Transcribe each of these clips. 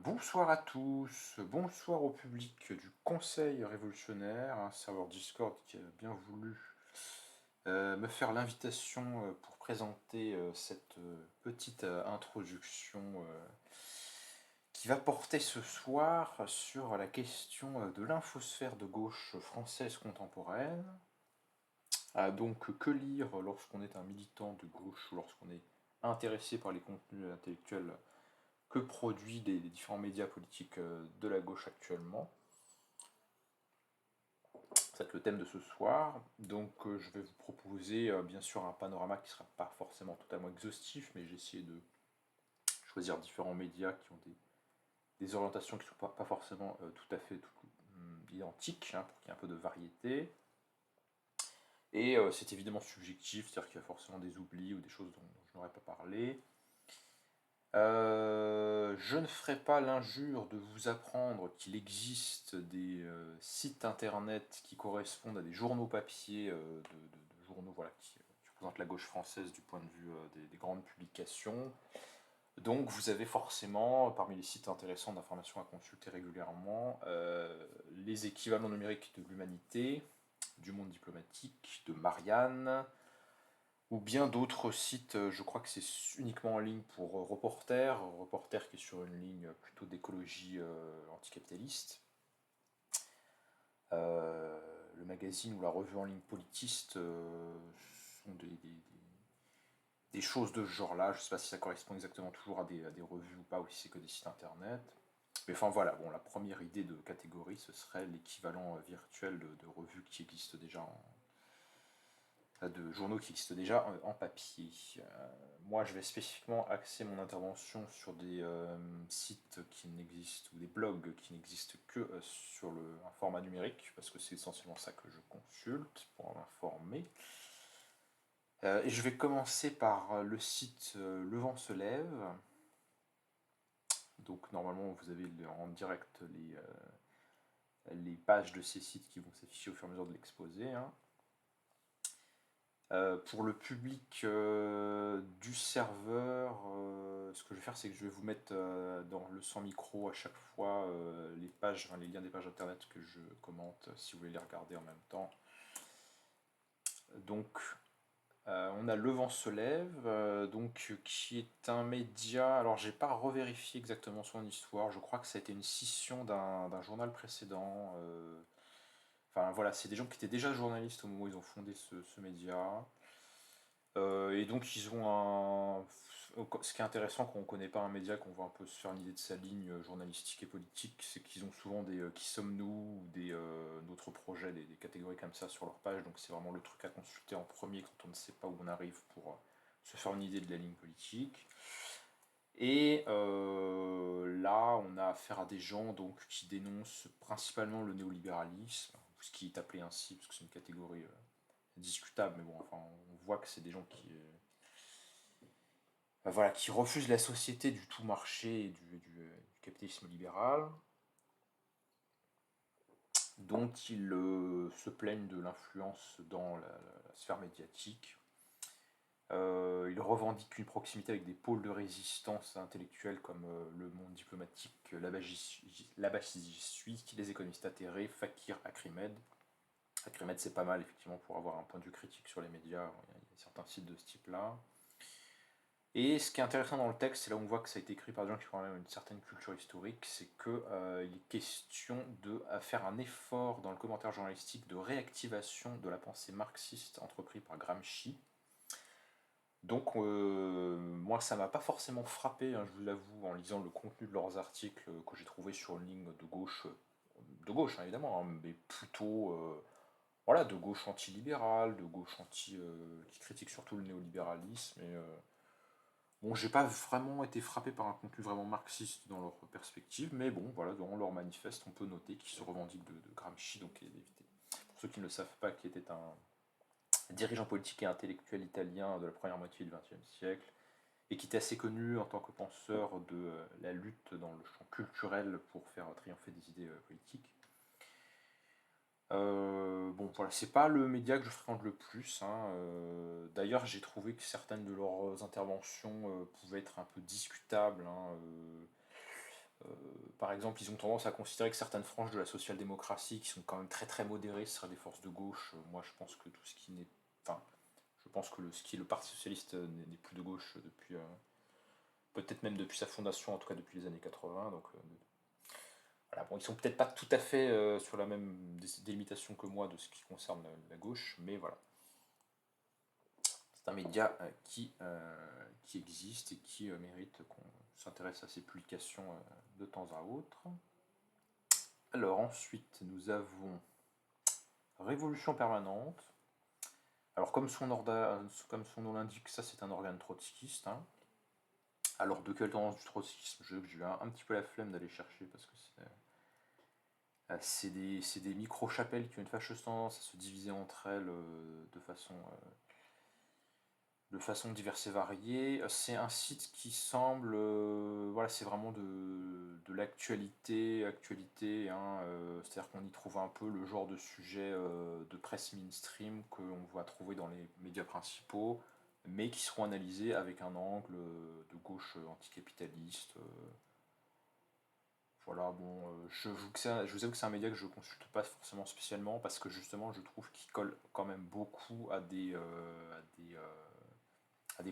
Bonsoir à tous, bonsoir au public du Conseil révolutionnaire, un serveur Discord qui a bien voulu me faire l'invitation pour présenter cette petite introduction qui va porter ce soir sur la question de l'infosphère de gauche française contemporaine. Donc, que lire lorsqu'on est un militant de gauche ou lorsqu'on est intéressé par les contenus intellectuels que produisent les différents médias politiques de la gauche actuellement. Ça va être le thème de ce soir. Donc je vais vous proposer bien sûr un panorama qui ne sera pas forcément totalement exhaustif, mais j'ai essayé de choisir différents médias qui ont des orientations qui ne sont pas forcément tout à fait identiques, hein, pour qu'il y ait un peu de variété. Et c'est évidemment subjectif, c'est-à-dire qu'il y a forcément des oublis ou des choses dont je n'aurais pas parlé. Je ne ferai pas l'injure de vous apprendre qu'il existe des sites internet qui correspondent à des journaux papier, de journaux voilà, qui représentent la gauche française du point de vue des grandes publications. Donc vous avez forcément, parmi les sites intéressants d'information à consulter régulièrement, les équivalents numériques de l'Humanité, du Monde diplomatique, de Marianne, ou bien d'autres sites, je crois que c'est uniquement en ligne pour Reporter qui est sur une ligne plutôt d'écologie anticapitaliste. Le magazine ou la revue en ligne politiste sont des choses de ce genre-là. Je ne sais pas si ça correspond exactement toujours à des revues ou pas, ou si c'est que des sites internet. Mais enfin voilà, bon, la première idée de catégorie, ce serait l'équivalent virtuel de revues qui existent déjà de journaux qui existent déjà en papier. Moi, je vais spécifiquement axer mon intervention sur des sites qui n'existent, ou des blogs qui n'existent que sur un format numérique, parce que c'est essentiellement ça que je consulte pour m'informer. Et je vais commencer par le site Le Vent se lève. Donc normalement, vous avez en direct les pages de ces sites qui vont s'afficher au fur et à mesure de l'exposé, hein. Pour le public du serveur, ce que je vais faire, c'est que je vais vous mettre dans le sans micro à chaque fois les pages, enfin, les liens des pages internet que je commente, si vous voulez les regarder en même temps. Donc, on a Le Vent se lève, donc, qui est un média. Alors, j'ai pas revérifié exactement son histoire. Je crois que ça a été une scission d'un journal précédent. Enfin, voilà, c'est des gens qui étaient déjà journalistes au moment où ils ont fondé ce média. Et donc ils ont un. Ce qui est intéressant quand on ne connaît pas un média, qu'on veut un peu se faire une idée de sa ligne journalistique et politique, c'est qu'ils ont souvent des qui sommes-nous ou d'autres projets, des catégories comme ça sur leur page. Donc c'est vraiment le truc à consulter en premier quand on ne sait pas où on arrive pour se faire une idée de la ligne politique. Et là, on a affaire à des gens donc, qui dénoncent principalement le néolibéralisme, ce qui est appelé ainsi, parce que c'est une catégorie discutable, mais bon, enfin, on voit que c'est des gens voilà, qui refusent la société du tout marché et du capitalisme libéral, dont ils se plaignent de l'influence dans la sphère médiatique. Ils revendiquent une proximité avec des pôles de résistance intellectuelle comme le Monde diplomatique, là-bas j'y suis, les économistes atterrés, Fakir, Acrimed. Acrimed, c'est pas mal effectivement pour avoir un point de vue critique sur les médias. Il y a certains sites de ce type-là. Et ce qui est intéressant dans le texte, c'est là où on voit que ça a été écrit par des gens qui ont quand même une certaine culture historique, c'est qu'il est question de faire un effort dans le commentaire journalistique de réactivation de la pensée marxiste entrepris par Gramsci. Donc moi ça m'a pas forcément frappé, hein, je vous l'avoue, en lisant le contenu de leurs articles que j'ai trouvé sur une ligne de gauche hein, évidemment, hein, mais plutôt voilà, de gauche antilibérale, de gauche qui critique surtout le néolibéralisme. Et bon, j'ai pas vraiment été frappé par un contenu vraiment marxiste dans leur perspective, mais bon, voilà, dans leur manifeste, on peut noter qu'ils se revendiquent de Gramsci, donc pour ceux qui ne le savent pas, qui était un dirigeant politique et intellectuel italien de la première moitié du XXe siècle, et qui était assez connu en tant que penseur de la lutte dans le champ culturel pour faire triompher des idées politiques. Bon, voilà, c'est pas le média que je fréquente le plus, hein. D'ailleurs, j'ai trouvé que certaines de leurs interventions pouvaient être un peu discutables, hein. Par exemple, ils ont tendance à considérer que certaines franges de la social-démocratie, qui sont quand même très très modérées, ce seraient des forces de gauche. Moi, je pense que tout ce qui n'est... Enfin, je pense que ce qui est le Parti Socialiste n'est plus de gauche depuis... peut-être même depuis sa fondation, en tout cas depuis les années 80. Donc, voilà, bon, ils sont peut-être pas tout à fait sur la même délimitation que moi de ce qui concerne la gauche, mais voilà. C'est un média qui existe et qui mérite qu'on s'intéresse à ses publications de temps à autre. Alors ensuite, nous avons Révolution permanente. Alors comme comme son nom l'indique, ça c'est un organe trotskiste. Hein. Alors de quelle tendance du trotskisme? J'ai eu un petit peu la flemme d'aller chercher parce que c'est des micro-chapelles qui ont une fâcheuse tendance à se diviser entre elles de façon diverse et variée. C'est un site qui semble, voilà, c'est vraiment de l'actualité, hein, c'est-à-dire qu'on y trouve un peu le genre de sujet de presse mainstream qu'on va trouver dans les médias principaux, mais qui seront analysés avec un angle de gauche anticapitaliste. Voilà, bon, je vous avoue que c'est un média que je ne consulte pas forcément spécialement parce que justement je trouve qu'il colle quand même beaucoup à des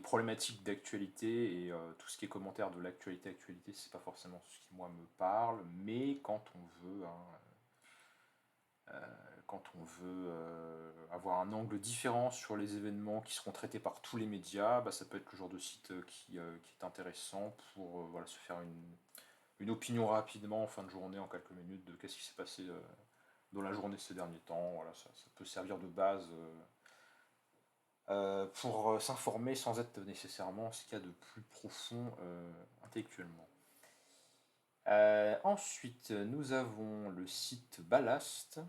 problématiques d'actualité et tout ce qui est commentaire de l'actualité, c'est pas forcément ce qui moi me parle, mais quand on veut avoir un angle différent sur les événements qui seront traités par tous les médias, bah, ça peut être le genre de site qui est intéressant pour voilà, se faire une opinion rapidement en fin de journée, en quelques minutes, de qu'est-ce qui s'est passé dans la journée ces derniers temps. Voilà, ça peut servir de base pour s'informer sans être nécessairement ce qu'il y a de plus profond intellectuellement. Ensuite, nous avons le site Ballast,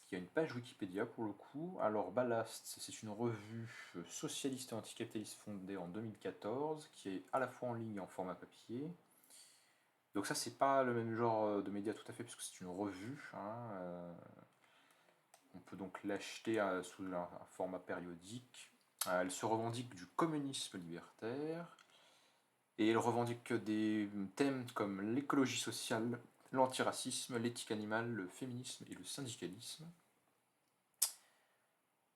qui a une page Wikipédia pour le coup. Alors Ballast, c'est une revue socialiste et anticapitaliste fondée en 2014, qui est à la fois en ligne et en format papier. Donc ça, c'est pas le même genre de média tout à fait, puisque c'est une revue. Hein, on peut donc l'acheter sous un format périodique. Elle se revendique du communisme libertaire et elle revendique des thèmes comme l'écologie sociale, l'antiracisme, l'éthique animale, le féminisme et le syndicalisme.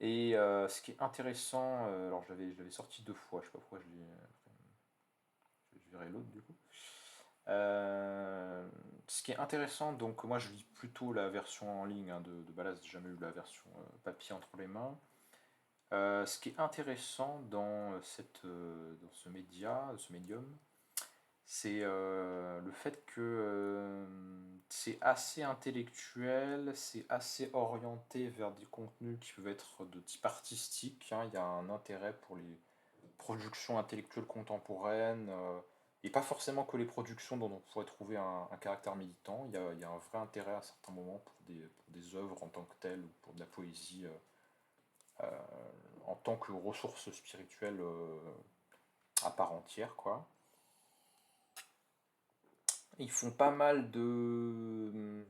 Et ce qui est intéressant, alors je l'avais sorti 2 fois, je sais pas pourquoi je verrai l'autre du coup. Ce qui est intéressant, donc moi je lis plutôt la version en ligne hein, de Ballast, j'ai jamais eu la version papier entre les mains. Ce qui est intéressant dans ce média, ce médium, c'est le fait que c'est assez intellectuel, c'est assez orienté vers des contenus qui peuvent être de type artistique. Hein. Il y a un intérêt pour les productions intellectuelles contemporaines, et pas forcément que les productions dont on pourrait trouver un caractère militant. Il y a un vrai intérêt à certains moments pour des œuvres en tant que telles ou pour de la poésie en tant que ressource spirituelle à part entière, quoi. Ils font pas mal de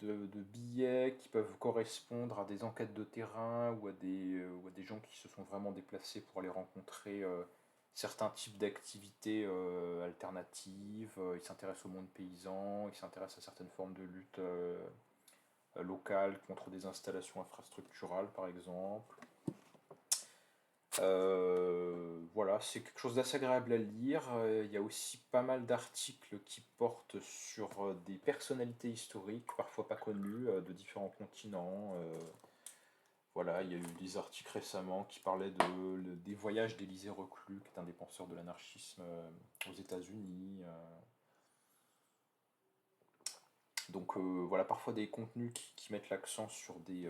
billets qui peuvent correspondre à des enquêtes de terrain ou à des gens qui se sont vraiment déplacés pour aller rencontrer certains types d'activités alternatives. Ils s'intéressent au monde paysan, ils s'intéressent à certaines formes de lutte locale contre des installations infrastructurales, par exemple. Voilà, c'est quelque chose d'assez agréable à lire. Il y a aussi pas mal d'articles qui portent sur des personnalités historiques, parfois pas connues, de différents continents. Voilà, il y a eu des articles récemment qui parlaient des voyages d'Élisée Reclus, qui est un des penseurs de l'anarchisme aux États-Unis. Donc voilà, parfois des contenus qui mettent l'accent sur des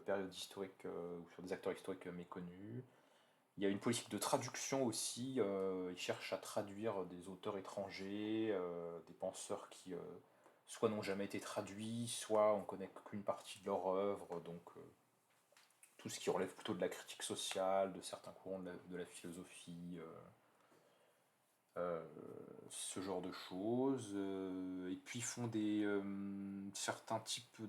périodes historiques ou sur des acteurs historiques méconnus. Il y a une politique de traduction aussi. Ils cherchent à traduire des auteurs étrangers, des penseurs qui soit n'ont jamais été traduits, soit on connaît qu'une partie de leur œuvre. Donc tout ce qui relève plutôt de la critique sociale, de certains courants de la philosophie, euh, ce genre de choses. Et puis ils font certains types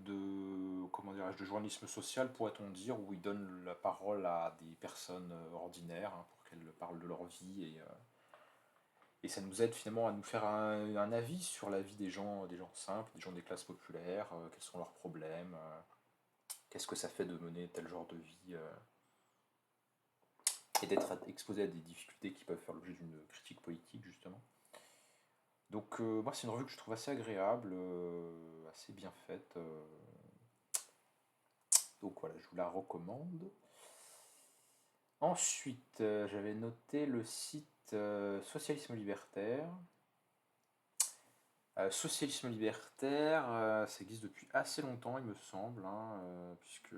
comment dirais-je, de journalisme social, pourrait-on dire, où ils donnent la parole à des personnes ordinaires hein, pour qu'elles parlent de leur vie Et ça nous aide finalement à nous faire un avis sur la vie des gens simples, des gens des classes populaires, quels sont leurs problèmes, qu'est-ce que ça fait de mener tel genre de vie, et d'être exposé à des difficultés qui peuvent faire l'objet d'une critique politique, justement. Donc moi c'est une revue que je trouve assez agréable, assez bien faite. Donc voilà, je vous la recommande. Ensuite, j'avais noté le site Socialisme Libertaire. Socialisme Libertaire, ça existe depuis assez longtemps, il me semble, hein, puisque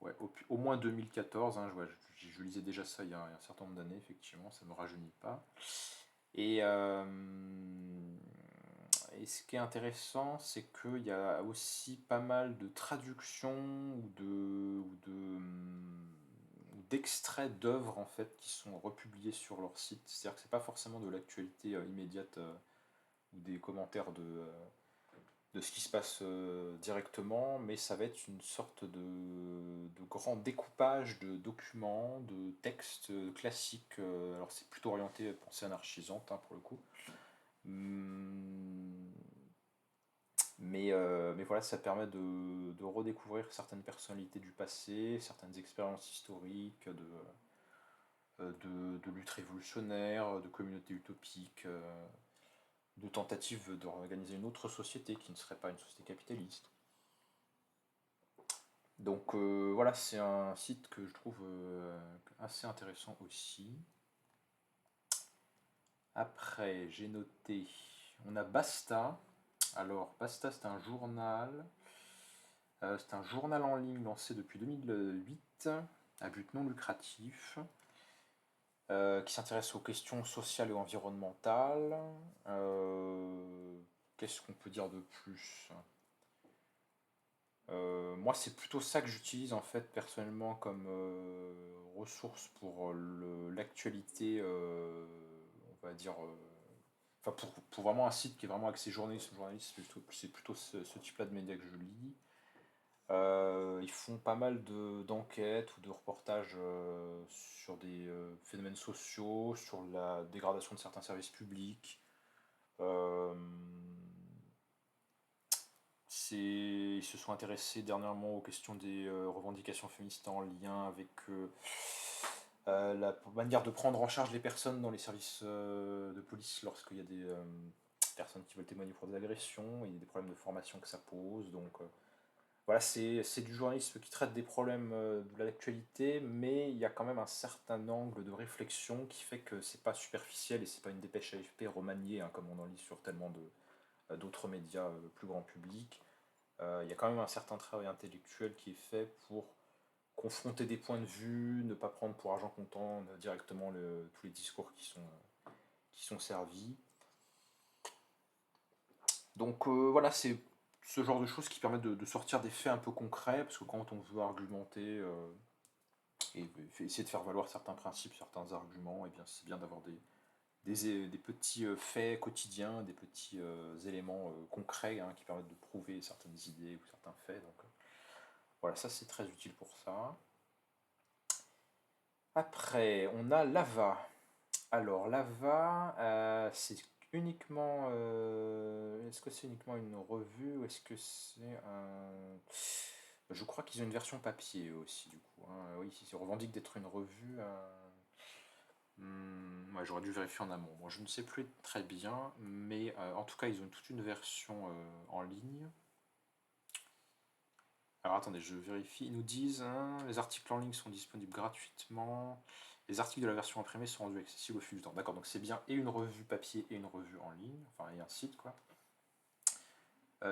ouais, au moins 2014, hein, je lisais déjà ça il y a un certain nombre d'années, effectivement, ça ne me rajeunit pas. Et, euh, et ce qui est intéressant, c'est qu'il y a aussi pas mal de traductions ou d'extraits d'œuvres en fait qui sont republiés sur leur site. C'est-à-dire que c'est pas forcément de l'actualité immédiate ou des commentaires de ce qui se passe directement, mais ça va être une sorte de grand découpage de documents, de textes classiques. Alors c'est plutôt orienté pensée anarchisante hein, pour le coup. Hum, mais voilà, ça permet de redécouvrir certaines personnalités du passé, certaines expériences historiques, de luttes révolutionnaires, de communautés utopiques, de tentatives d'organiser une autre société qui ne serait pas une société capitaliste. Donc voilà, c'est un site que je trouve assez intéressant aussi. Après, j'ai noté, on a Basta. Alors, Basta, c'est un journal en ligne lancé depuis 2008 à but non lucratif, qui s'intéresse aux questions sociales et environnementales. Qu'est-ce qu'on peut dire de plus? Moi, c'est plutôt ça que j'utilise en fait personnellement comme ressource pour l'actualité, on va dire, enfin pour vraiment un site qui est vraiment axé journalisme, c'est plutôt ce type-là de médias que je lis. Ils font pas mal d'enquêtes ou de reportages sur des phénomènes sociaux, sur la dégradation de certains services publics. Euh, Ils se sont intéressés dernièrement aux questions des revendications féministes en lien avec la manière de prendre en charge les personnes dans les services de police lorsqu'il y a des personnes qui veulent témoigner pour des agressions, il y a des problèmes de formation que ça pose. Donc voilà, c'est du journalisme qui traite des problèmes de l'actualité, mais il y a quand même un certain angle de réflexion qui fait que c'est pas superficiel et c'est pas une dépêche AFP remaniée, hein, comme on en lit sur tellement d'autres médias plus grand public. Il y a quand même un certain travail intellectuel qui est fait pour confronter des points de vue, ne pas prendre pour argent comptant directement tous les discours qui sont servis. Donc voilà, c'est ce genre de choses qui permettent de sortir des faits un peu concrets, parce que quand on veut argumenter et essayer de faire valoir certains principes, certains arguments, et bien c'est bien d'avoir des petits faits quotidiens, des petits éléments concrets hein, qui permettent de prouver certaines idées ou certains faits. Donc voilà, ça c'est très utile pour ça. Après, on a Lava. Alors, Lava, c'est uniquement. Est-ce que c'est uniquement une revue ou est-ce que c'est un. Je crois qu'ils ont une version papier aussi, du coup. Hein. Oui, ils revendiquent d'être une revue. Ouais, j'aurais dû vérifier en amont. Moi, je ne sais plus très bien, mais en tout cas, ils ont toute une version en ligne. Alors attendez, je vérifie. Ils nous disent hein, les articles en ligne sont disponibles gratuitement. Les articles de la version imprimée sont rendus accessibles au fil du temps. D'accord, donc c'est bien et une revue papier et une revue en ligne, enfin et un site quoi.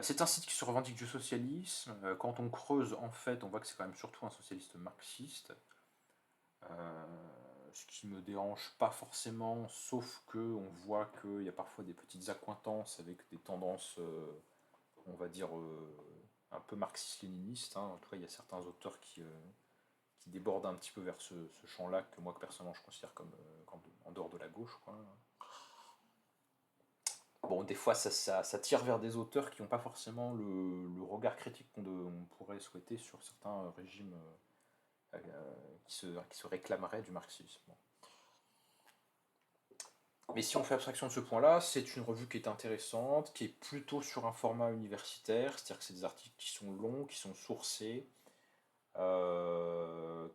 C'est un site qui se revendique du socialisme. Quand on creuse, en fait, on voit que c'est quand même surtout un socialiste marxiste. Euh, Ce qui me dérange pas forcément, sauf que on voit qu'il y a parfois des petites accointances avec des tendances, on va dire, un peu marxiste-léniniste. Hein. En tout cas, il y a certains auteurs qui débordent un petit peu vers ce champ-là que moi, personnellement, je considère comme en dehors de la gauche. Quoi. Bon, des fois, ça tire vers des auteurs qui n'ont pas forcément le regard critique qu'on pourrait souhaiter sur certains régimes qui se réclameraient du marxisme. Bon. Mais si on fait abstraction de ce point-là, c'est une revue qui est intéressante, qui est plutôt sur un format universitaire, c'est-à-dire que c'est des articles qui sont longs, qui sont sourcés,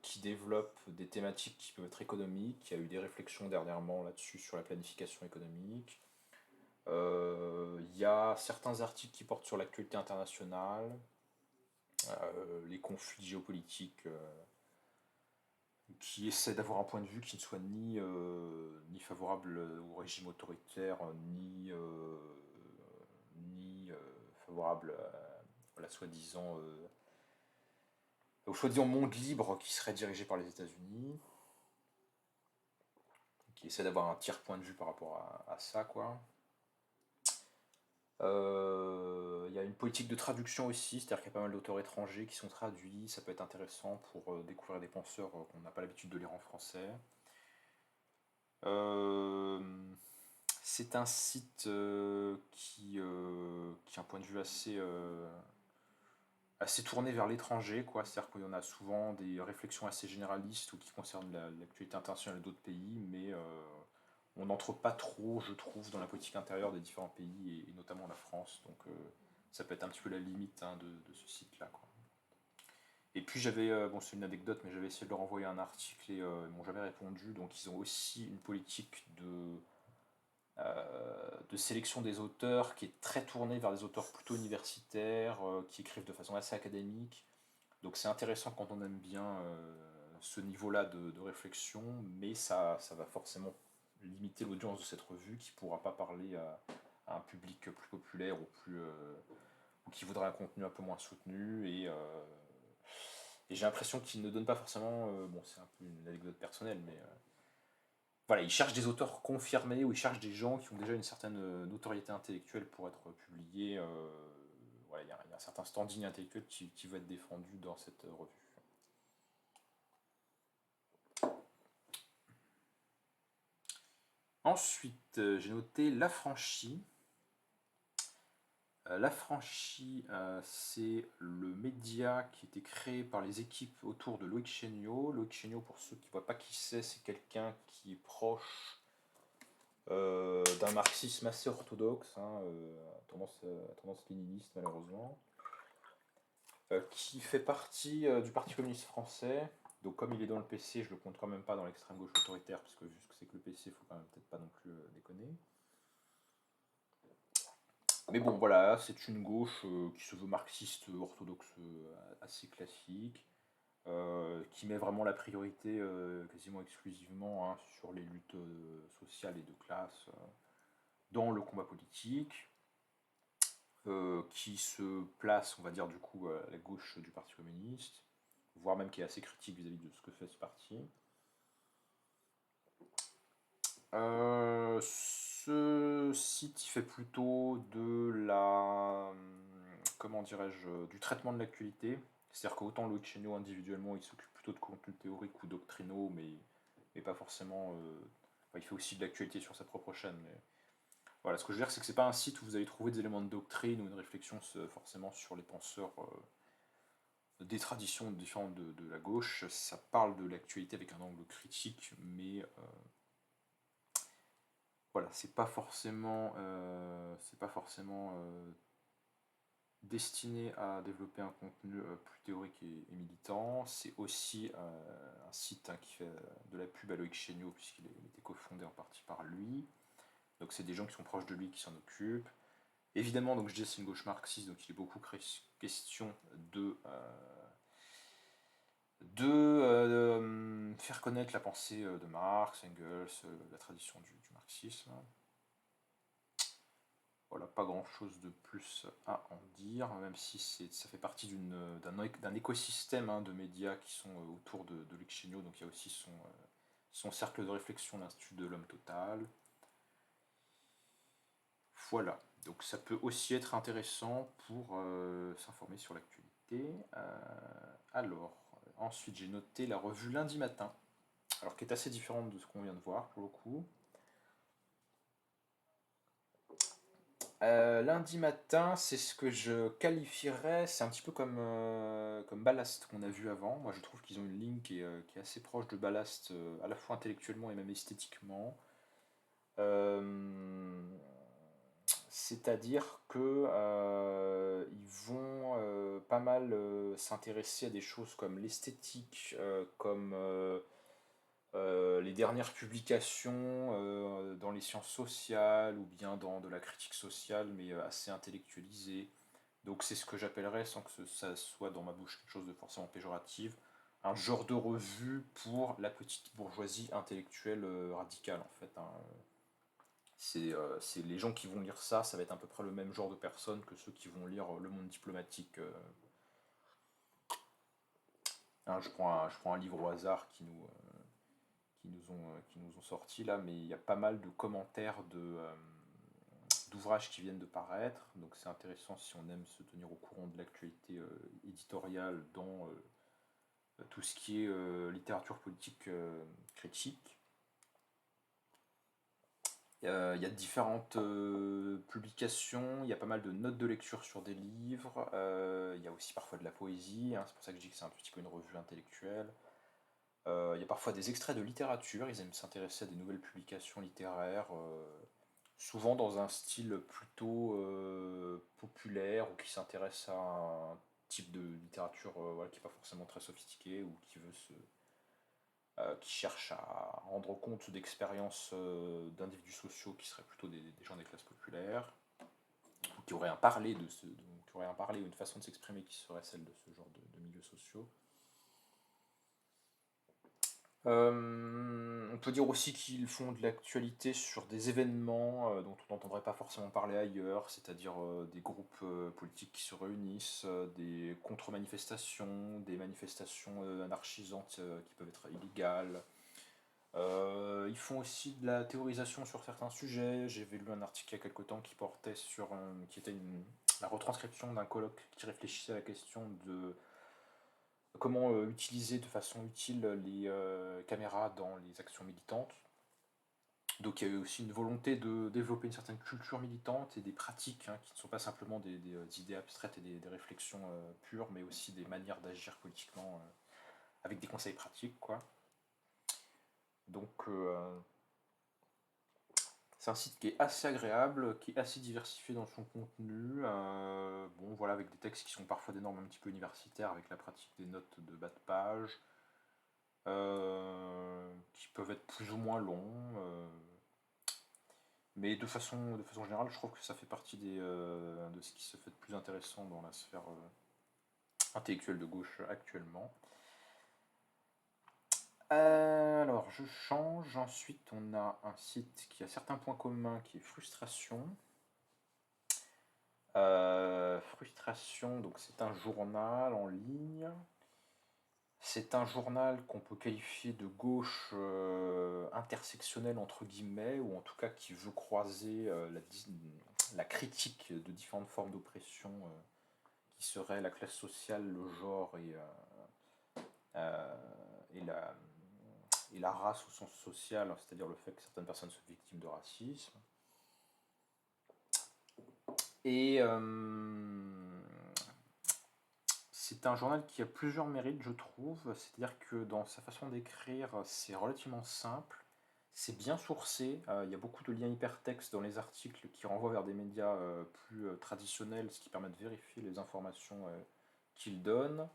qui développent des thématiques qui peuvent être économiques. Il y a eu des réflexions dernièrement là-dessus sur la planification économique. Il y a certains articles qui portent sur l'actualité internationale, les conflits géopolitiques, qui essaient d'avoir un point de vue qui ne soit ni favorable au régime autoritaire, ni favorable à la soi-disant au soi-disant monde libre qui serait dirigé par les États-Unis, qui essaie d'avoir un tiers point de vue par rapport à ça, quoi. Il y a une politique de traduction aussi, c'est-à-dire qu'il y a pas mal d'auteurs étrangers qui sont traduits, ça peut être intéressant pour découvrir des penseurs qu'on n'a pas l'habitude de lire en français. Euh, c'est un site qui a un point de vue assez tourné vers l'étranger, quoi. C'est-à-dire qu'il y en a souvent des réflexions assez généralistes ou qui concernent l'actualité internationale d'autres pays, mais on n'entre pas trop, je trouve, dans la politique intérieure des différents pays, et notamment la France. Donc ça peut être un petit peu la limite, hein, de ce site-là, quoi. Et puis j'avais, bon c'est une anecdote, mais j'avais essayé de leur envoyer un article et ils m'ont jamais répondu. Donc ils ont aussi une politique de sélection des auteurs qui est très tournée vers des auteurs plutôt universitaires, qui écrivent de façon assez académique. Donc c'est intéressant quand on aime bien ce niveau-là de réflexion, mais ça va forcément limiter l'audience de cette revue qui ne pourra pas parler à un public plus populaire ou qui voudrait un contenu un peu moins soutenu. Et j'ai l'impression qu'il ne donne pas forcément. Bon, c'est un peu une anecdote personnelle, mais voilà, il cherche des auteurs confirmés ou il cherche des gens qui ont déjà une certaine notoriété intellectuelle pour être publiés. Voilà, il y a un certain standing intellectuel qui va être défendu dans cette revue. Ensuite, j'ai noté L'Affranchi. L'Affranchi, c'est le média qui a été créé par les équipes autour de Loïc Chéniaud. Loïc Chéniaud, pour ceux qui ne voient pas qui c'est quelqu'un qui est proche d'un marxisme assez orthodoxe, hein, à tendance léniniste malheureusement, qui fait partie du Parti communiste français. Donc comme il est dans le PC, je le compte quand même pas dans l'extrême gauche autoritaire, parce que vu ce que c'est que le PC, il faut quand même peut-être pas non plus déconner. Mais bon, voilà, c'est une gauche qui se veut marxiste orthodoxe assez classique, qui met vraiment la priorité quasiment exclusivement, hein, sur les luttes sociales et de classe dans le combat politique, qui se place, on va dire, du coup, à la gauche du Parti communiste, voire même qui est assez critique vis-à-vis de ce que fait ce parti. Ce site, il fait plutôt de la, comment dirais-je, du traitement de l'actualité. C'est-à-dire qu'autant Loïc Chéniaud individuellement, il s'occupe plutôt de contenus théoriques ou doctrinaux, mais pas forcément. Enfin, il fait aussi de l'actualité sur sa propre chaîne. Mais voilà, ce que je veux dire, c'est que c'est pas un site où vous allez trouver des éléments de doctrine ou une réflexion forcément sur les penseurs des traditions différentes de la gauche. Ça parle de l'actualité avec un angle critique, mais voilà, c'est pas forcément destiné à développer un contenu plus théorique et militant. C'est aussi un site, hein, qui fait de la pub à Loïc Chéniaud, puisqu'il était cofondé en partie par lui. Donc c'est des gens qui sont proches de lui qui s'en occupent. Évidemment, donc je disais c'est une gauche marxiste, donc il est beaucoup question de faire connaître la pensée de Marx, Engels, la tradition du marxisme. Voilà, pas grand chose de plus à en dire, même si ça fait partie d'un écosystème, hein, de médias qui sont autour de Luc Chéniaud. Donc il y a aussi son cercle de réflexion, l'Institut de l'Homme Total. Voilà, donc ça peut aussi être intéressant pour s'informer sur l'actualité. Alors, ensuite j'ai noté la revue Lundi Matin, alors qui est assez différente de ce qu'on vient de voir pour le coup. Lundi Matin, c'est ce que je qualifierais, c'est un petit peu comme Ballast qu'on a vu avant. Moi je trouve qu'ils ont une ligne qui est assez proche de Ballast, à la fois intellectuellement et même esthétiquement. Euh, C'est-à-dire que ils vont pas mal s'intéresser à des choses comme l'esthétique, comme les dernières publications dans les sciences sociales ou bien dans de la critique sociale, mais assez intellectualisée. Donc c'est ce que j'appellerais, sans que ça soit dans ma bouche quelque chose de forcément péjoratif, un genre de revue pour la petite bourgeoisie intellectuelle radicale en fait, hein. C'est les gens qui vont lire ça, ça va être à peu près le même genre de personnes que ceux qui vont lire Le Monde diplomatique. Hein, je prends un livre au hasard qui nous ont sorti là, mais il y a pas mal de commentaires d'ouvrages qui viennent de paraître, donc c'est intéressant si on aime se tenir au courant de l'actualité éditoriale dans tout ce qui est littérature politique critique. Il y a différentes publications, il y a pas mal de notes de lecture sur des livres, il y a aussi parfois de la poésie, hein, c'est pour ça que je dis que c'est un petit peu une revue intellectuelle. Il y a parfois des extraits de littérature, ils aiment s'intéresser à des nouvelles publications littéraires, souvent dans un style plutôt populaire ou qui s'intéresse à un type de littérature voilà, qui n'est pas forcément très sophistiqué ou qui cherche à rendre compte d'expériences d'individus sociaux qui seraient plutôt des gens des classes populaires, ou qui auraient un parler qui auraient un parler ou une façon de s'exprimer qui serait celle de ce genre de milieux sociaux. On peut dire aussi qu'ils font de l'actualité sur des événements dont on n'entendrait pas forcément parler ailleurs, c'est-à-dire des groupes politiques qui se réunissent, des contre-manifestations, des manifestations anarchisantes qui peuvent être illégales. Ils font aussi de la théorisation sur certains sujets. J'avais lu un article il y a quelque temps qui portait sur qui était la retranscription d'un colloque qui réfléchissait à la question de comment utiliser de façon utile les caméras dans les actions militantes. Donc il y a eu aussi une volonté de développer une certaine culture militante et des pratiques hein, qui ne sont pas simplement des idées abstraites et des réflexions pures, mais aussi des manières d'agir politiquement avec des conseils pratiques, quoi. Donc c'est un site qui est assez agréable, qui est assez diversifié dans son contenu. Bon, voilà, avec des textes qui sont parfois des normes un petit peu universitaires, avec la pratique des notes de bas de page, qui peuvent être plus ou moins longs. Mais de façon générale, je trouve que ça fait partie de ce qui se fait de plus intéressant dans la sphère intellectuelle de gauche actuellement. Alors, je change. Ensuite, on a un site qui a certains points communs, qui est Frustration. Frustration, donc c'est un journal en ligne. C'est un journal qu'on peut qualifier de gauche intersectionnelle entre guillemets, ou en tout cas qui veut croiser la critique de différentes formes d'oppression qui seraient la classe sociale, le genre euh, et, la, et la race au sens social, c'est-à-dire le fait que certaines personnes soient victimes de racisme. Et c'est un journal qui a plusieurs mérites, je trouve. C'est-à-dire que dans sa façon d'écrire, c'est relativement simple. C'est bien sourcé. Il y a beaucoup de liens hypertextes dans les articles qui renvoient vers des médias plus traditionnels, ce qui permet de vérifier les informations qu'ils donnent.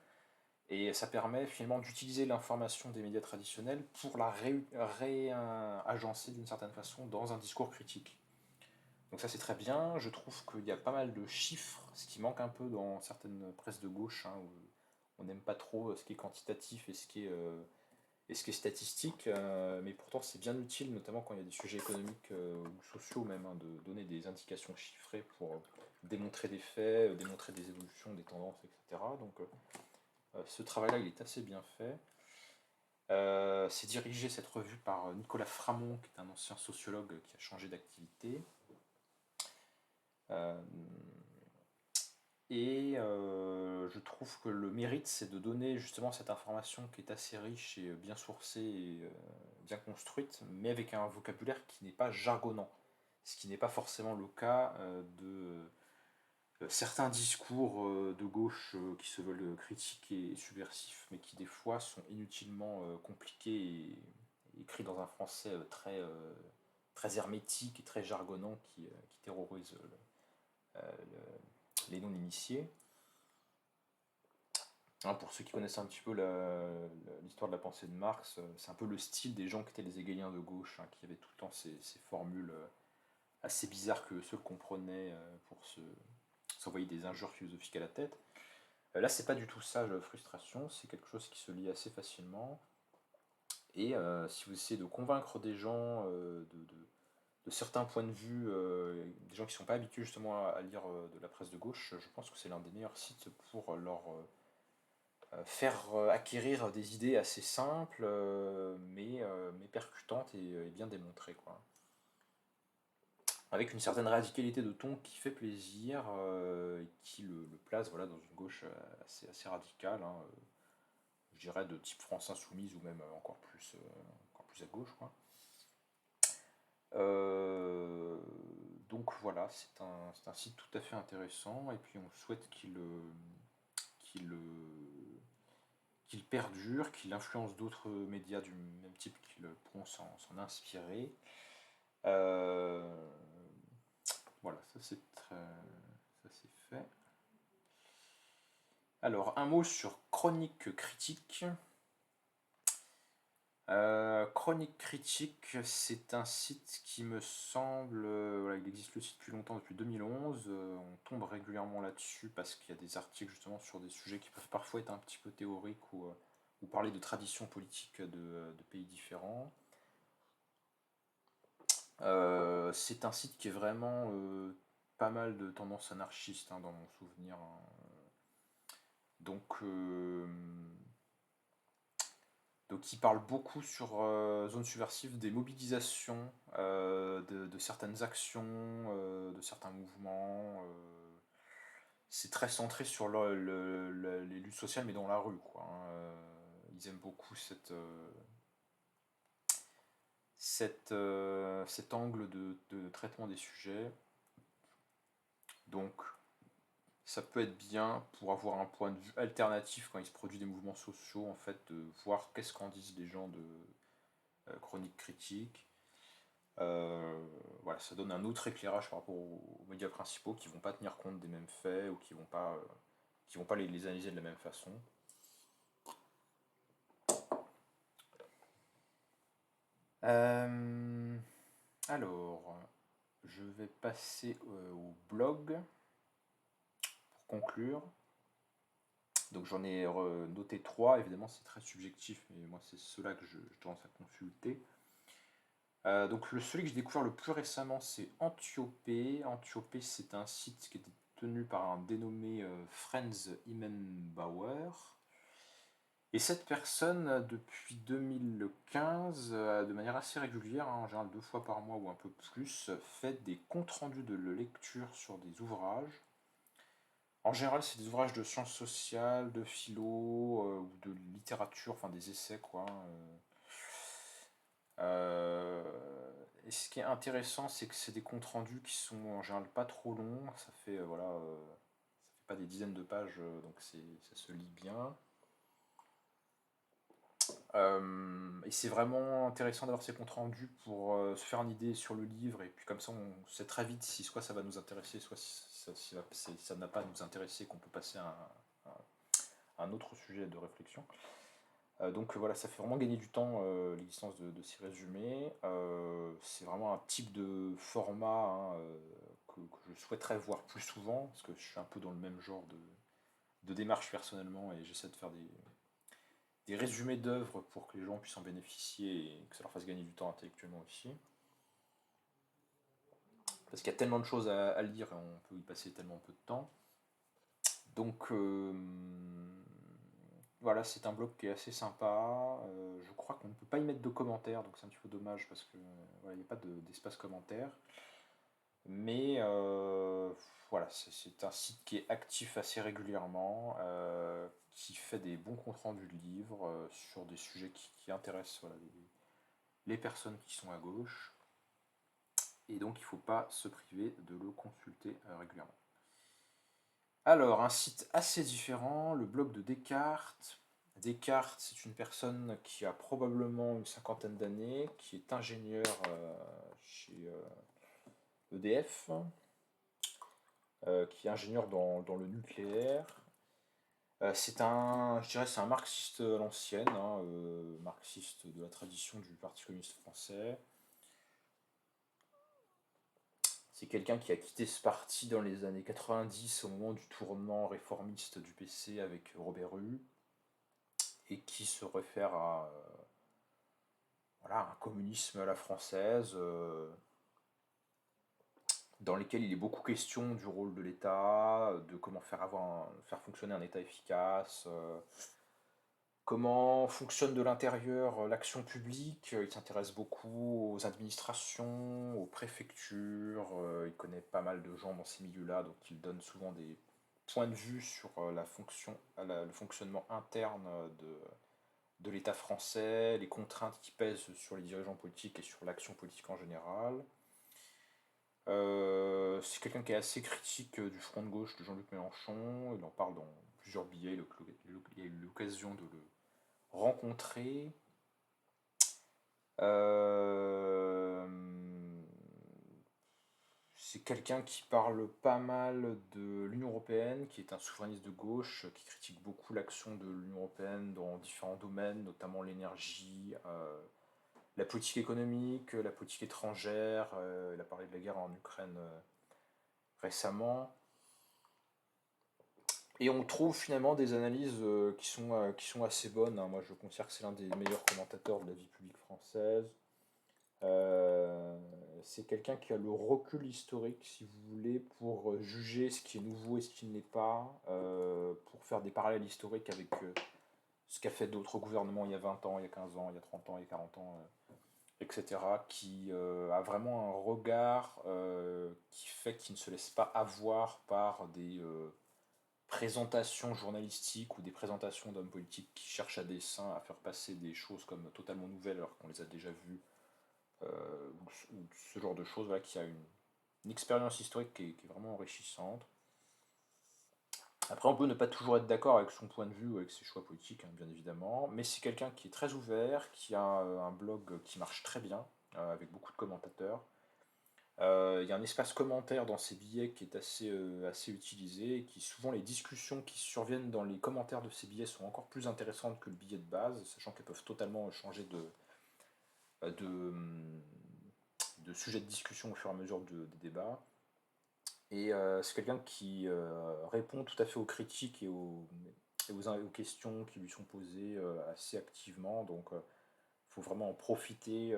Et ça permet finalement d'utiliser l'information des médias traditionnels pour la réagencer d'une certaine façon dans un discours critique. Donc ça c'est très bien, je trouve qu'il y a pas mal de chiffres, ce qui manque un peu dans certaines presses de gauche, hein, où on n'aime pas trop ce qui est quantitatif et ce qui est statistique, mais pourtant c'est bien utile, notamment quand il y a des sujets économiques ou sociaux même, hein, de donner des indications chiffrées pour démontrer des faits, démontrer des évolutions, des tendances, etc. Donc ce travail-là il est assez bien fait. C'est dirigé cette revue par Nicolas Framont, qui est un ancien sociologue qui a changé d'activité. Euh, et je trouve que le mérite, c'est de donner justement cette information qui est assez riche et bien sourcée et bien construite, mais avec un vocabulaire qui n'est pas jargonnant. Ce qui n'est pas forcément le cas de certains discours de gauche qui se veulent critiques et subversifs, mais qui des fois sont inutilement compliqués et écrits dans un français très très hermétique et très jargonnant qui terrorise les non-initiés. Hein, pour ceux qui connaissent un petit peu l'histoire de la pensée de Marx, c'est un peu le style des gens qui étaient les hégéliens de gauche, hein, qui avaient tout le temps ces formules assez bizarres que ceux comprenaient pour s'envoyer des injures philosophiques à la tête. Là, c'est pas du tout ça, frustration, c'est quelque chose qui se lit assez facilement. Et si vous essayez de convaincre des gens de certains points de vue, des gens qui ne sont pas habitués justement à lire de la presse de gauche, je pense que c'est l'un des meilleurs sites pour leur faire acquérir des idées assez simples, mais percutantes et bien démontrées, quoi. Avec une certaine radicalité de ton qui fait plaisir, et qui le place voilà, dans une gauche assez radicale, hein, je dirais de type France Insoumise ou même encore plus à gauche, quoi. Euh, donc voilà, c'est un site tout à fait intéressant, et puis on souhaite qu'il qu'il perdure, qu'il influence d'autres médias du même type qui pourront s'en inspirer. Euh, voilà, ça c'est fait. Alors, un mot sur Chronique Critique. Chronique Critique, c'est un site qui me semble, voilà, il existe le site depuis longtemps, depuis 2011. On tombe régulièrement là-dessus parce qu'il y a des articles justement sur des sujets qui peuvent parfois être un petit peu théoriques ou parler de traditions politiques de pays différents. C'est un site qui est vraiment pas mal de tendances anarchistes, hein, dans mon souvenir, hein. Donc, il parle beaucoup sur Zone Subversive des mobilisations, de certaines actions, de certains mouvements. C'est très centré sur les luttes sociales, mais dans la rue, quoi, hein. Ils aiment beaucoup cet angle de traitement des sujets. Donc, ça peut être bien pour avoir un point de vue alternatif quand il se produit des mouvements sociaux, en fait, de voir qu'est-ce qu'en disent les gens de chronique critique. Voilà, ça donne un autre éclairage par rapport aux médias principaux qui vont pas tenir compte des mêmes faits ou qui vont pas les analyser de la même façon. Alors, je vais passer au blog pour conclure. Donc j'en ai noté 3, évidemment c'est très subjectif, mais moi c'est ceux-là que je tendance à consulter. Donc celui que j'ai découvert le plus récemment, c'est Antiope. Antiope, c'est un site qui est tenu par un dénommé Franz Immenbauer. Et cette personne, depuis 2015, de manière assez régulière, hein, en général 2 fois par mois ou un peu plus, fait des comptes rendus de lecture sur des ouvrages. En général, c'est des ouvrages de sciences sociales, de philo, ou de littérature, enfin des essais, quoi. Et ce qui est intéressant, c'est que c'est des comptes rendus qui sont en général pas trop longs. Ça fait voilà, ça fait pas des dizaines de pages, donc ça se lit bien. Et c'est vraiment intéressant d'avoir ces comptes rendus pour se faire une idée sur le livre, et puis comme ça on sait très vite si soit ça va nous intéresser, soit si ça n'a pas à nous intéresser, qu'on peut passer à un autre sujet de réflexion. Donc voilà, ça fait vraiment gagner du temps, l'existence de ces résumés. C'est vraiment un type de format, hein, que je souhaiterais voir plus souvent, parce que je suis un peu dans le même genre de démarche personnellement, et j'essaie de faire des résumés d'œuvres pour que les gens puissent en bénéficier et que ça leur fasse gagner du temps intellectuellement aussi. Parce qu'il y a tellement de choses à lire et on peut y passer tellement peu de temps. Donc voilà, c'est un blog qui est assez sympa. Je crois qu'on ne peut pas y mettre de commentaires, donc c'est un petit peu dommage parce que voilà, il n'y a pas d'espace commentaire. Mais voilà, c'est un site qui est actif assez régulièrement, qui fait des bons comptes rendus de livres sur des sujets qui intéressent, voilà, les personnes qui sont à gauche. Et donc il ne faut pas se priver de le consulter régulièrement. Alors, un site assez différent, le blog de Descartes. Descartes, c'est une personne qui a probablement une cinquantaine d'années, qui est ingénieur chez EDF, qui est ingénieur dans le nucléaire. Je dirais, c'est un marxiste à l'ancienne, hein, marxiste de la tradition du Parti communiste français. C'est quelqu'un qui a quitté ce parti dans les années 90 au moment du tournement réformiste du PC avec Robert Hue et qui se réfère à voilà, un communisme à la française dans lequel il est beaucoup question du rôle de l'État, de comment faire fonctionner un État efficace, comment fonctionne de l'intérieur l'action publique. Il s'intéresse beaucoup aux administrations, aux préfectures. Il connaît pas mal de gens dans ces milieux-là, donc il donne souvent des points de vue sur le fonctionnement interne de l'État français, les contraintes qui pèsent sur les dirigeants politiques et sur l'action politique en général. C'est quelqu'un qui est assez critique du front de gauche de Jean-Luc Mélenchon. Il en parle dans plusieurs billets. Il a eu l'occasion de le rencontrer. Euh, c'est quelqu'un qui parle pas mal de l'Union européenne, qui est un souverainiste de gauche, qui critique beaucoup l'action de l'Union européenne dans différents domaines, notamment l'énergie, la politique économique, la politique étrangère. Il a parlé de la guerre en Ukraine récemment. Et on trouve finalement des analyses qui sont assez bonnes, hein. Moi, je considère que c'est l'un des meilleurs commentateurs de la vie publique française. Euh, c'est quelqu'un qui a le recul historique, si vous voulez, pour juger ce qui est nouveau et ce qui ne l'est pas, pour faire des parallèles historiques avec ce qu'a fait d'autres gouvernements il y a 20 ans, il y a 15 ans, il y a 30 ans, il y a 40 ans, etc., qui a vraiment un regard qui fait qu'il ne se laisse pas avoir par des présentations journalistiques ou des présentations d'hommes politiques qui cherchent à dessein à faire passer des choses comme totalement nouvelles alors qu'on les a déjà vues, ou ce genre de choses, voilà, qui a une expérience historique qui est vraiment enrichissante. Après, on peut ne pas toujours être d'accord avec son point de vue ou avec ses choix politiques, hein, bien évidemment, mais c'est quelqu'un qui est très ouvert, qui a un blog qui marche très bien, avec beaucoup de commentateurs. Il y a un espace commentaire dans ces billets qui est assez utilisé, et qui souvent les discussions qui surviennent dans les commentaires de ces billets sont encore plus intéressantes que le billet de base, sachant qu'elles peuvent totalement changer de, de sujet de discussion au fur et à mesure des débats. Et c'est quelqu'un qui répond tout à fait aux critiques et aux questions qui lui sont posées assez activement, donc il faut vraiment en profiter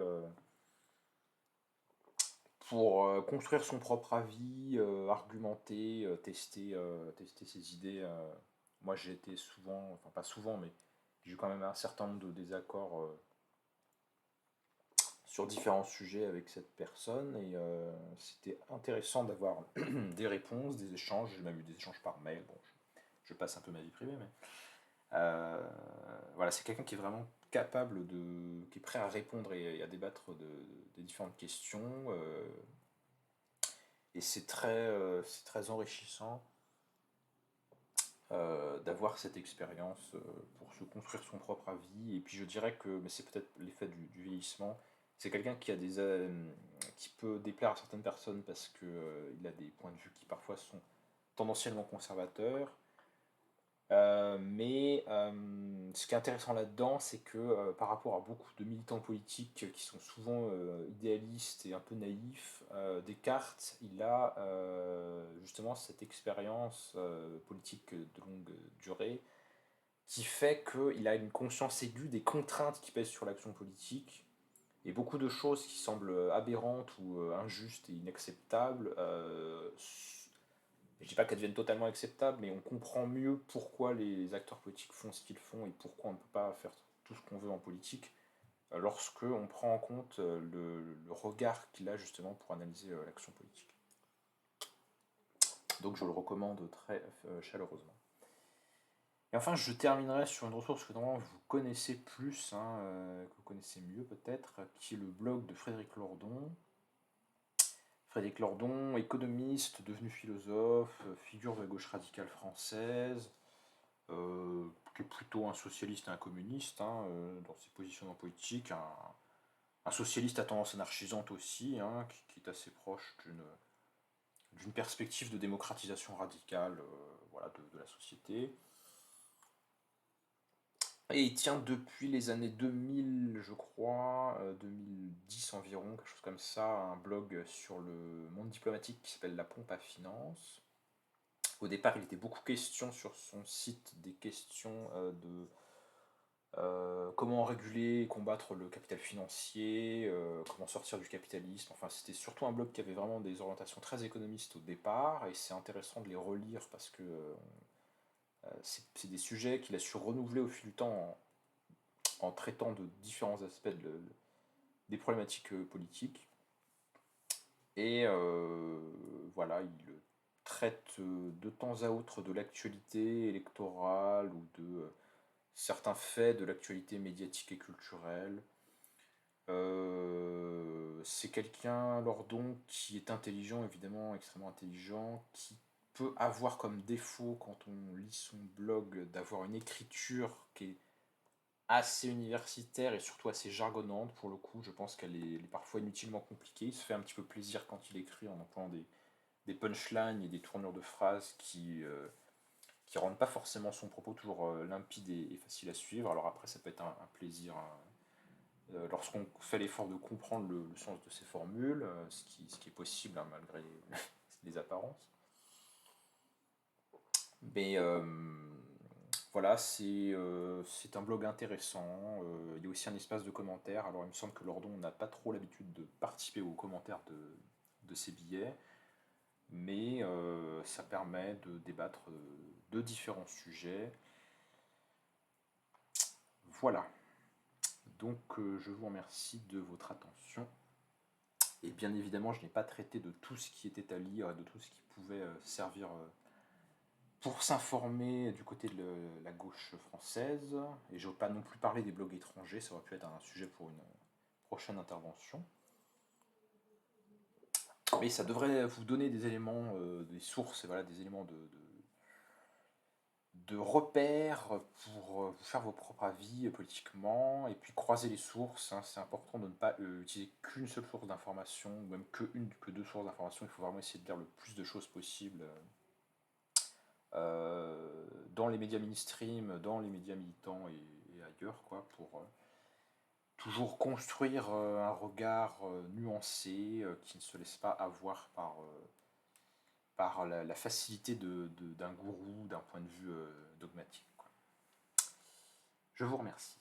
pour construire son propre avis, argumenter, tester ses idées. Moi j'ai été souvent, enfin pas souvent, mais j'ai eu quand même un certain nombre de désaccords sur différents sujets avec cette personne, et c'était intéressant d'avoir des réponses, des échanges. J'ai même eu des échanges par mail. Bon, je passe un peu ma vie privée, mais euh, voilà, c'est quelqu'un qui est vraiment capable qui est prêt à répondre et à débattre des différentes questions. Et c'est très enrichissant d'avoir cette expérience pour se construire son propre avis. Et puis je dirais que, mais c'est peut-être l'effet du vieillissement, c'est quelqu'un qui peut déplaire à certaines personnes parce qu'il a des points de vue qui parfois sont tendanciellement conservateurs. Mais ce qui est intéressant là-dedans, c'est que par rapport à beaucoup de militants politiques qui sont souvent idéalistes et un peu naïfs, Descartes, il a justement cette expérience politique de longue durée qui fait qu'il a une conscience aiguë des contraintes qui pèsent sur l'action politique, et beaucoup de choses qui semblent aberrantes ou injustes et inacceptables. Je ne dis pas qu'elles deviennent totalement acceptables, mais on comprend mieux pourquoi les acteurs politiques font ce qu'ils font et pourquoi on ne peut pas faire tout ce qu'on veut en politique lorsque on prend en compte le regard qu'il a justement pour analyser l'action politique. Donc je le recommande très chaleureusement. Et enfin, je terminerai sur une ressource que normalement vous connaissez plus, hein, que vous connaissez mieux peut-être, qui est le blog de Frédéric Lordon. Frédéric Lordon, économiste, devenu philosophe, figure de la gauche radicale française, qui est plutôt un socialiste et un communiste, hein, dans ses positionnements politiques, Un socialiste à tendance anarchisante aussi, hein, qui est assez proche d'une perspective de démocratisation radicale, voilà, de la société. Et il tient depuis les années 2000, je crois, 2010 environ, quelque chose comme ça, un blog sur le monde diplomatique qui s'appelle La Pompe à Finance. Au départ, il était beaucoup question sur son site des questions de comment réguler et combattre le capital financier, comment sortir du capitalisme. Enfin, c'était surtout un blog qui avait vraiment des orientations très économistes au départ, et c'est intéressant de les relire parce que c'est des sujets qu'il a su renouveler au fil du temps en traitant de différents aspects des problématiques politiques. Et voilà, il traite de temps à autre de l'actualité électorale ou de certains faits de l'actualité médiatique et culturelle. C'est quelqu'un, Lordon, qui est intelligent, évidemment, extrêmement intelligent, qui peut avoir comme défaut, quand on lit son blog, d'avoir une écriture qui est assez universitaire et surtout assez jargonnante. Pour le coup, je pense qu'elle est parfois inutilement compliquée. Il se fait un petit peu plaisir quand il écrit en employant des punchlines et des tournures de phrases qui rendent pas forcément son propos toujours limpide et facile à suivre. Alors après, ça peut être un plaisir lorsqu'on fait l'effort de comprendre le sens de ces formules, ce qui est possible, hein, malgré les apparences. Mais voilà, c'est un blog intéressant. Il y a aussi un espace de commentaires. Alors il me semble que Lordon n'a pas trop l'habitude de participer aux commentaires de ses billets, mais ça permet de débattre de différents sujets. Voilà, donc je vous remercie de votre attention. Et bien évidemment, je n'ai pas traité de tout ce qui était à lire et de tout ce qui pouvait servir pour s'informer du côté de la gauche française. Et je n'ai pas non plus parlé des blogs étrangers, ça aurait pu être un sujet pour une prochaine intervention. Mais ça devrait vous donner des éléments, des sources, et voilà, des éléments de repères pour vous faire vos propres avis politiquement, et puis croiser les sources, hein. C'est important de ne pas utiliser qu'une seule source d'information, ou même que deux sources d'information. Il faut vraiment essayer de lire le plus de choses possible dans les médias mainstream, dans les médias militants et ailleurs, quoi, pour toujours construire un regard nuancé qui ne se laisse pas avoir par la facilité d'un gourou d'un point de vue dogmatique, quoi. Je vous remercie.